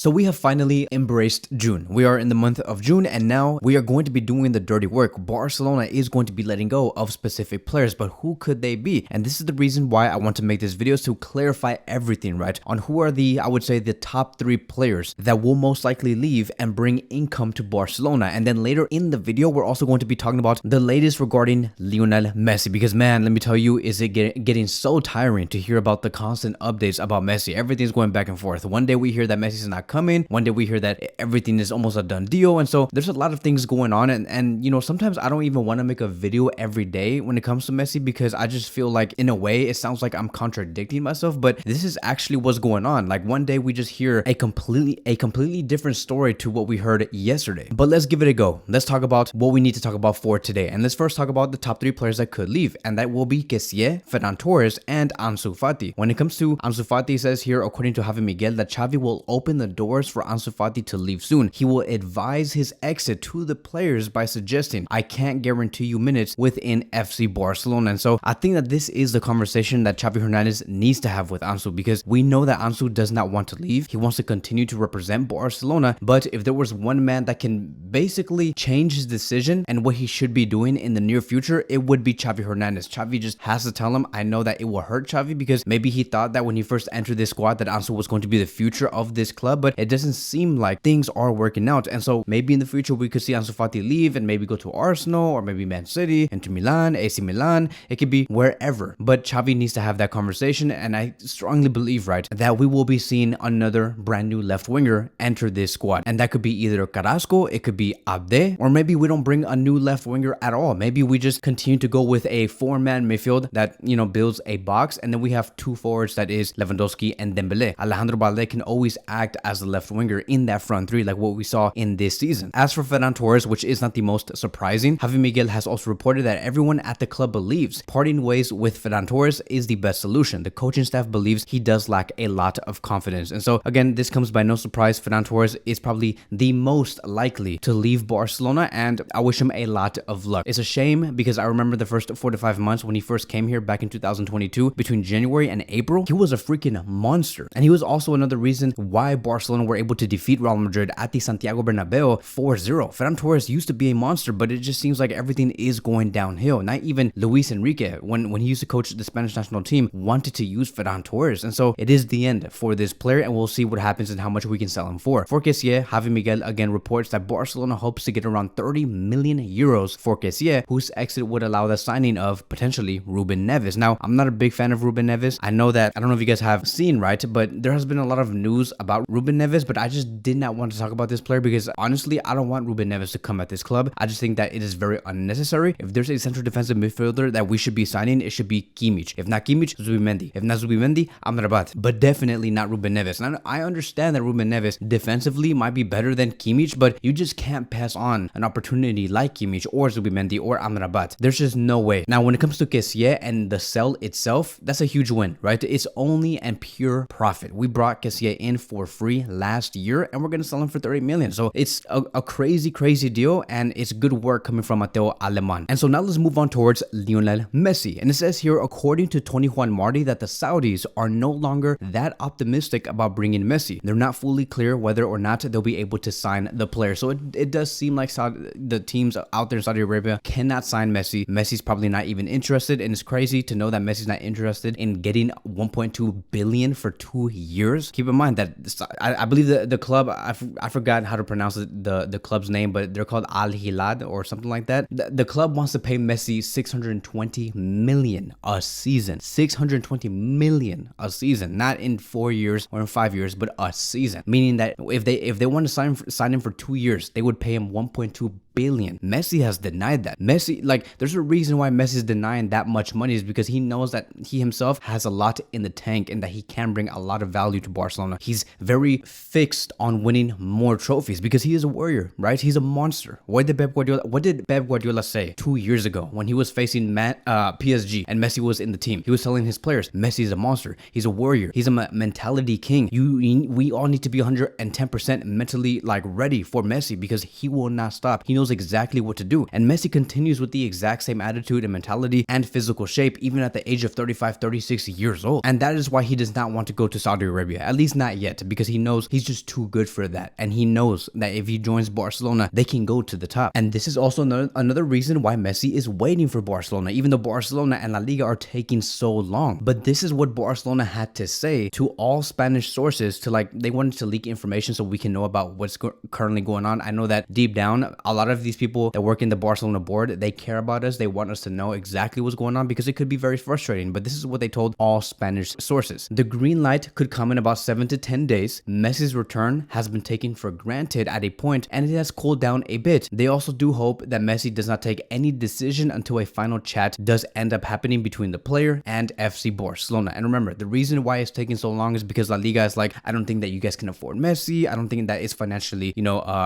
So we have finally embraced June. We are in the month of June and now we are going to be doing the dirty work. Barcelona is going to be letting go of specific players, but who could they be? And this is the reason why I want to make this video, to clarify everything, right? On who are the, I would say, the top 3 players that will most likely leave and bring income to Barcelona. And then later in the video, we're also going to be talking about the latest regarding Lionel Messi, because man, let me tell you, is it getting so tiring to hear about the constant updates about Messi. Everything's going back and forth. One day we hear that Messi's not coming. One day we hear that everything is almost a done deal. And so there's a lot of things going on. And you know, sometimes I don't even want to make a video every day when it comes to Messi, because I just feel like in a way it sounds like I'm contradicting myself, but this is actually what's going on. Like one day we just hear a completely different story to what we heard yesterday. But let's give it a go. Let's talk about what we need to talk about for today. And let's first talk about the top 3 players that could leave. And that will be Kessie, Ferran Torres, and Ansu Fati. When it comes to Ansu Fati, it says here, according to Javi Miguel, that Xavi will open the doors for Ansu Fati to leave soon. He will advise his exit to the players by suggesting, I can't guarantee you minutes within FC Barcelona. And so I think that this is the conversation that Xavi Hernandez needs to have with Ansu, because we know that Ansu does not want to leave. He wants to continue to represent Barcelona. But if there was one man that can basically change his decision and what he should be doing in the near future, it would be Xavi Hernandez. Xavi just has to tell him. I know that it will hurt Xavi, because maybe he thought that when he first entered this squad that Ansu was going to be the future of this club, but it doesn't seem like things are working out. And so maybe in the future we could see Ansu Fati leave and maybe go to Arsenal or maybe Man City, Inter Milan, AC Milan. It could be wherever. But Xavi needs to have that conversation, and I strongly believe, right, that we will be seeing another brand new left winger enter this squad. And that could be either Carrasco, it could be Abde, or maybe we don't bring a new left winger at all. Maybe we just continue to go with a 4-man midfield that, you know, builds a box, and then we have 2 forwards, that is Lewandowski and Dembele. Alejandro Balde can always act as the left winger in that front 3, like what we saw in this season. As for Ferran Torres, which is not the most surprising, Javi Miguel has also reported that everyone at the club believes parting ways with Ferran Torres is the best solution. The coaching staff believes he does lack a lot of confidence. And so again, this comes by no surprise. Ferran Torres is probably the most likely to leave Barcelona, and I wish him a lot of luck. It's a shame, because I remember the first 4 to 5 months when he first came here back in 2022, between January and April, he was a freaking monster. And he was also another reason why Barcelona were able to defeat Real Madrid at the Santiago Bernabeu 4-0. Ferran Torres used to be a monster, but it just seems like everything is going downhill. Not even Luis Enrique, when he used to coach the Spanish national team, wanted to use Ferran Torres. And so it is the end for this player, and we'll see what happens and how much we can sell him for. For Kessie, Javi Miguel again reports that Barcelona hopes to get around 30 million euros for Kessie, whose exit would allow the signing of potentially Ruben Neves. Now, I'm not a big fan of Ruben Neves. I know that, I don't know if you guys have seen, right, but there has been a lot of news about Ruben Neves, but I just did not want to talk about this player because honestly, I don't want Ruben Neves to come at this club. I just think that it is very unnecessary. If there's a central defensive midfielder that we should be signing, it should be Kimmich. If not Kimmich, Zubimendi. If not Zubimendi, Amrabat. But definitely not Ruben Neves. And I understand that Ruben Neves defensively might be better than Kimmich, but you just can't pass on an opportunity like Kimmich or Zubimendi or Amrabat. There's just no way. Now, when it comes to Kessie and the sell itself, that's a huge win, right? It's only and pure profit. We brought Kessie in for free last year, and we're going to sell him for 30 million. So it's a crazy deal, and it's good work coming from Mateo Aleman. And so now let's move on towards Lionel Messi. And it says here, according to Tony Juan Marti, that the Saudis are no longer that optimistic about bringing Messi. They're not fully clear whether or not they'll be able to sign the player. So it does seem like the teams out there in Saudi Arabia cannot sign Messi. Messi's probably not even interested, and it's crazy to know that Messi's not interested in getting 1.2 billion for 2 years. Keep in mind that I believe the club, I forgot how to pronounce the club's name, but they're called Al Hilal or something like that. The club wants to pay Messi 620 million a season. 620 million a season, not in 4 years or in 5 years, but a season. Meaning that if they want to sign him for 2 years, they would pay him 1.2 billion. Messi has denied that. Messi, like, there's a reason why Messi is denying that much money, is because he knows that he himself has a lot in the tank and that he can bring a lot of value to Barcelona. He's very fixed on winning more trophies because he is a warrior, right? He's a monster. What did Pep Guardiola say 2 years ago when he was facing PSG and Messi was in the team? He was telling his players, Messi is a monster. He's a warrior. He's a mentality king. We all need to be 110% mentally ready for Messi because he will not stop. He knows knows exactly what to do. And Messi continues with the exact same attitude and mentality and physical shape even at the age of 35, 36 years old. And that is why he does not want to go to Saudi Arabia, at least not yet, because he knows he's just too good for that. And he knows that if he joins Barcelona, they can go to the top. And this is also another reason why Messi is waiting for Barcelona, even though Barcelona and La Liga are taking so long. But this is what Barcelona had to say to all Spanish sources they wanted to leak information so we can know about what's currently going on. I know that deep down, a lot of these people that work in the Barcelona board, they care about us. They want us to know exactly what's going on because it could be very frustrating. But this is what they told all Spanish sources. The green light could come in about 7 to 10 days. Messi's return has been taken for granted at a point and it has cooled down a bit. They also do hope that Messi does not take any decision until a final chat does end up happening between the player and FC Barcelona. And remember, the reason why it's taking so long is because La Liga is like, I don't think that you guys can afford Messi. I don't think that it's financially,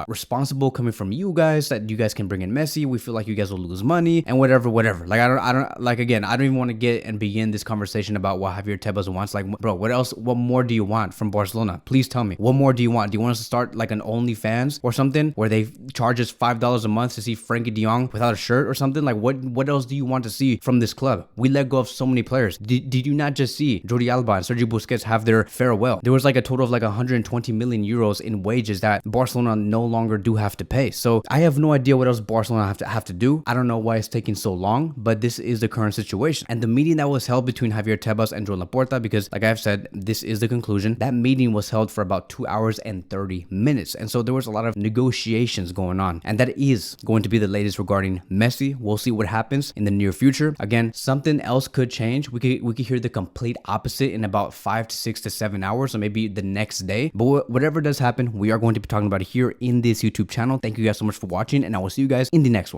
responsible coming from you guys that you guys can bring in Messi. We feel like you guys will lose money and whatever. Like, I don't even want to get and begin this conversation about what Javier Tebas wants. Like, bro, what else? What more do you want from Barcelona? Please tell me. What more do you want? Do you want us to start like an OnlyFans or something where they charge us $5 a month to see Frankie de Jong without a shirt or something? Like, what else do you want to see from this club? We let go of so many players. Did you not just see Jordi Alba and Sergio Busquets have their farewell? There was like a total of like 120 million euros in wages that Barcelona no longer do have to pay. So I have no idea what else Barcelona have to do. I don't know why it's taking so long, but this is the current situation. And the meeting that was held between Javier Tebas and Joan Laporta, because like I've said, this is the conclusion. That meeting was held for about 2 hours and 30 minutes. And so there was a lot of negotiations going on. And that is going to be the latest regarding Messi. We'll see what happens in the near future. Again, something else could change. We could hear the complete opposite in about 5 to 6 to 7 hours, or maybe the next day. But whatever does happen, we are going to be talking about it here in this YouTube channel. Thank you guys so much for watching, and I will see you guys in the next one.